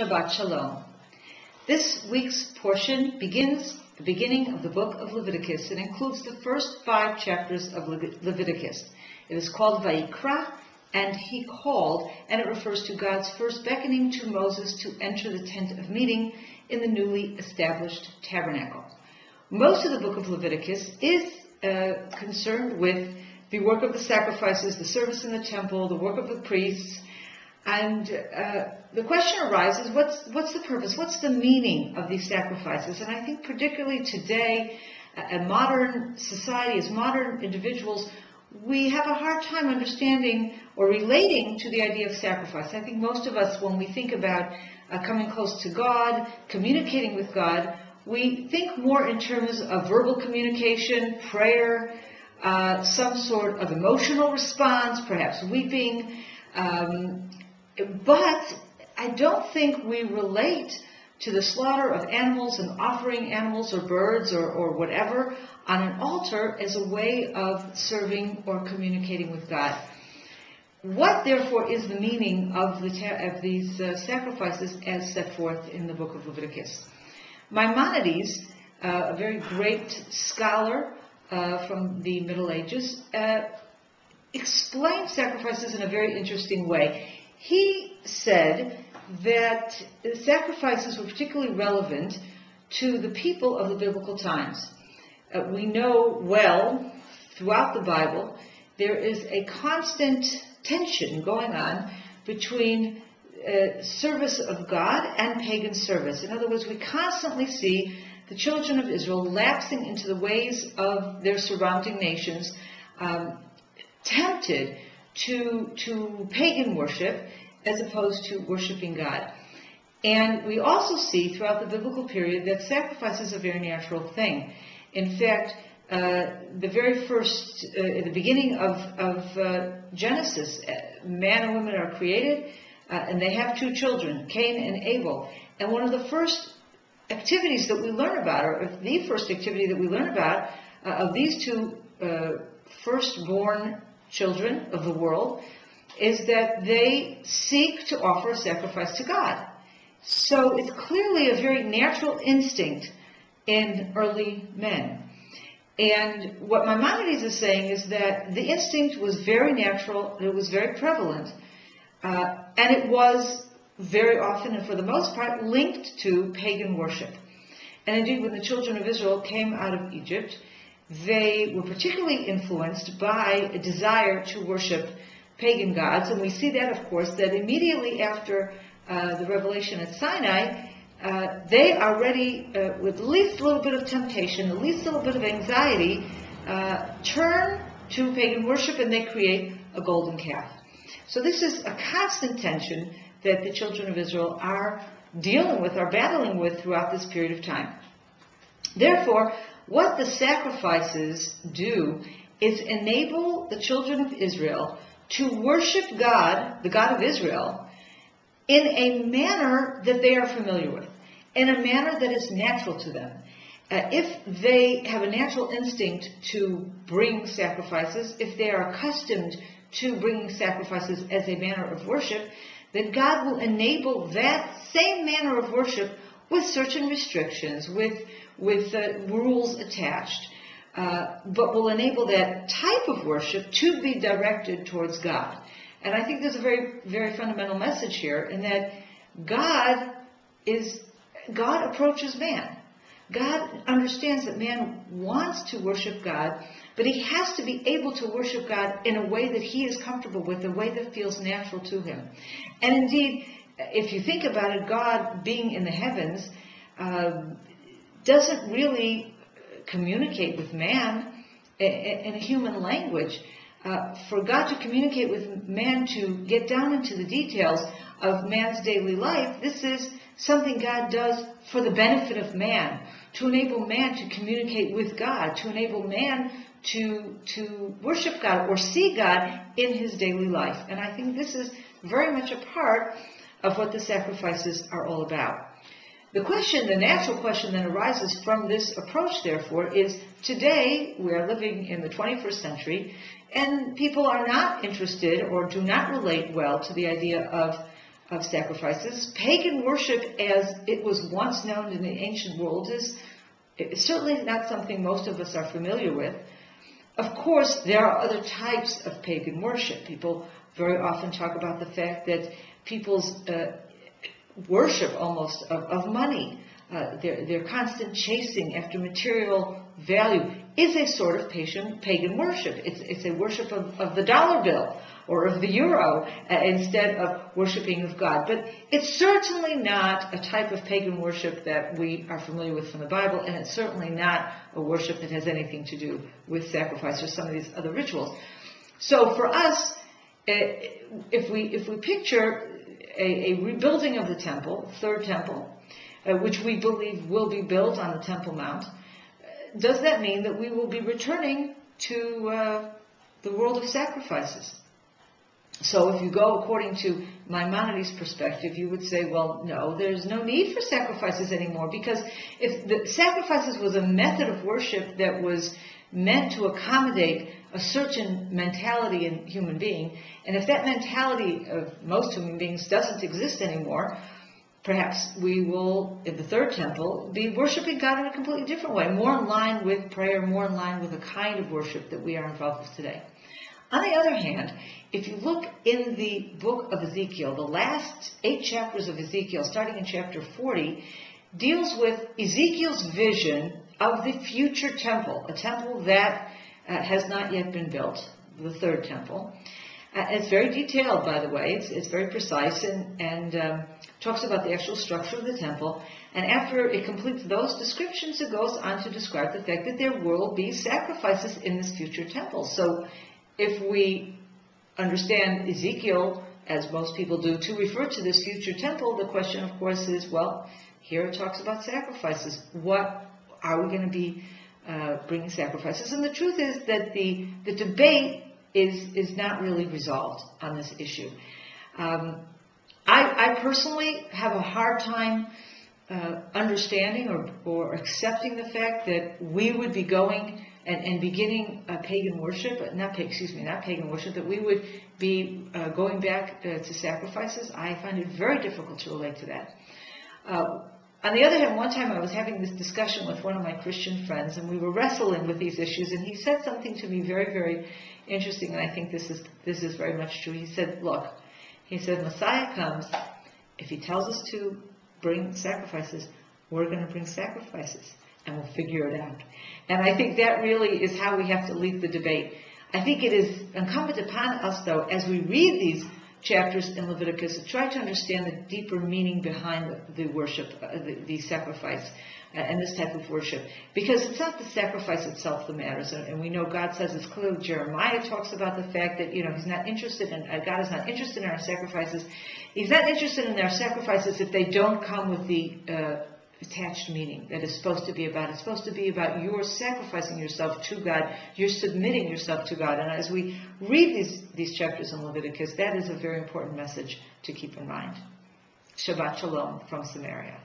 Shabbat Shalom. This week's portion begins the beginning of the book of Leviticus. It includes the first 5 chapters of Leviticus. It is called Vayikra, and he called, and it refers to God's first beckoning to Moses to enter the tent of meeting in the newly established tabernacle. Most of the book of Leviticus is concerned with the work of the sacrifices, the service in the temple, the work of the priests, and the question arises, what's the purpose? What's the meaning of these sacrifices? And I think particularly today, a modern society, as modern individuals, we have a hard time understanding or relating to the idea of sacrifice. I think most of us, when we think about coming close to God, communicating with God, we think more in terms of verbal communication, prayer, some sort of emotional response, perhaps weeping, but I don't think we relate to the slaughter of animals and offering animals or birds or whatever on an altar as a way of serving or communicating with God. What, therefore, is the meaning of these sacrifices as set forth in the book of Leviticus? Maimonides, a very great scholar from the Middle Ages, explained sacrifices in a very interesting way. He said that sacrifices were particularly relevant to the people of the biblical times. We know well throughout the Bible there is a constant tension going on between service of God and pagan service. In other words, we constantly see the children of Israel lapsing into the ways of their surrounding nations, tempted to pagan worship as opposed to worshiping God. And we also see throughout the biblical period that sacrifice is a very natural thing. In fact, the very first, in the beginning of Genesis, man and woman are created, and they have 2 children, Cain and Abel. And one of the first activities that we learn about, or the first activity that we learn about, of these 2 firstborn children of the world, is that they seek to offer a sacrifice to God. So it's clearly a very natural instinct in early men. And what Maimonides is saying is that the instinct was very natural, it was very prevalent, and it was very often, and for the most part, linked to pagan worship. And indeed, when the children of Israel came out of Egypt, they were particularly influenced by a desire to worship pagan gods. And we see that, of course, that immediately after the revelation at Sinai, they are ready, with at least a little bit of temptation, at least a little bit of anxiety, turn to pagan worship, and they create a golden calf. So this is a constant tension that the children of Israel are dealing with, are battling with throughout this period of time. Therefore, what the sacrifices do is enable the children of Israel to worship God, the God of Israel, in a manner that they are familiar with, in a manner that is natural to them. If they have a natural instinct to bring sacrifices, if they are accustomed to bringing sacrifices as a manner of worship, then God will enable that same manner of worship with certain restrictions, with rules attached, but will enable that type of worship to be directed towards God. And I think there's a very, very fundamental message here in that God approaches man. God understands that man wants to worship God, but he has to be able to worship God in a way that he is comfortable with, a way that feels natural to him. And indeed, if you think about it, God being in the heavens doesn't really communicate with man in a human language. For God to communicate with man, to get down into the details of man's daily life, this is something God does for the benefit of man, to enable man to communicate with God, to enable man to worship God or see God in his daily life. And I think this is very much a part of what the sacrifices are all about. The natural question that arises from this approach, therefore, is today we are living in the 21st century, and people are not interested or do not relate well to the idea of of sacrifices. Pagan worship, as it was once known in the ancient world, is certainly not something most of us are familiar with. Of course, there are other types of pagan worship. People very often talk about the fact that people's worship almost of money, their constant chasing after material value, is a sort of pagan worship. It's a worship of the dollar bill or of the euro instead of worshiping of God. But it's certainly not a type of pagan worship that we are familiar with from the Bible, and it's certainly not a worship that has anything to do with sacrifice or some of these other rituals. So for us, if we picture a rebuilding of the temple, third temple, which we believe will be built on the Temple Mount, does that mean that we will be returning to the world of sacrifices? So if you go according to Maimonides' perspective, you would say, well, no, there's no need for sacrifices anymore, because if the sacrifices was a method of worship that was meant to accommodate a certain mentality in human being, and if that mentality of most human beings doesn't exist anymore, perhaps we will, in the third temple, be worshiping God in a completely different way, more in line with prayer, more in line with the kind of worship that we are involved with today. On the other hand, if you look in the book of Ezekiel, the last 8 chapters of Ezekiel, starting in chapter 40, deals with Ezekiel's vision of the future temple, a temple that has not yet been built, the third temple. It's very detailed, by the way. It's very precise and talks about the actual structure of the temple. And after it completes those descriptions, it goes on to describe the fact that there will be sacrifices in this future temple. So if we understand Ezekiel, as most people do, to refer to this future temple, the question, of course, is, well, here it talks about sacrifices. What are we going to be bringing sacrifices? And the truth is that the debate is not really resolved on this issue. I personally have a hard time understanding or accepting the fact that we would be going and beginning pagan worship, not pagan worship, that we would be going back to sacrifices. I find it very difficult to relate to that. On the other hand, one time I was having this discussion with one of my Christian friends, and we were wrestling with these issues, and he said something to me very, very interesting, and I think this is very much true. He said, look, Messiah comes, if he tells us to bring sacrifices, we're going to bring sacrifices, and we'll figure it out. And I think that really is how we have to lead the debate. I think it is incumbent upon us, though, as we read these chapters in Leviticus, to try to understand the deeper meaning behind the worship, the sacrifice, and this type of worship. Because it's not the sacrifice itself that matters, and we know God says it's clearly. Jeremiah talks about the fact that, He's not interested in, God is not interested in our sacrifices. He's not interested in our sacrifices if they don't come with the attached meaning that it's supposed to be about. It's supposed to be about your sacrificing yourself to God, you're submitting yourself to God. And as we read these chapters in Leviticus, that is a very important message to keep in mind. Shabbat Shalom from Samaria.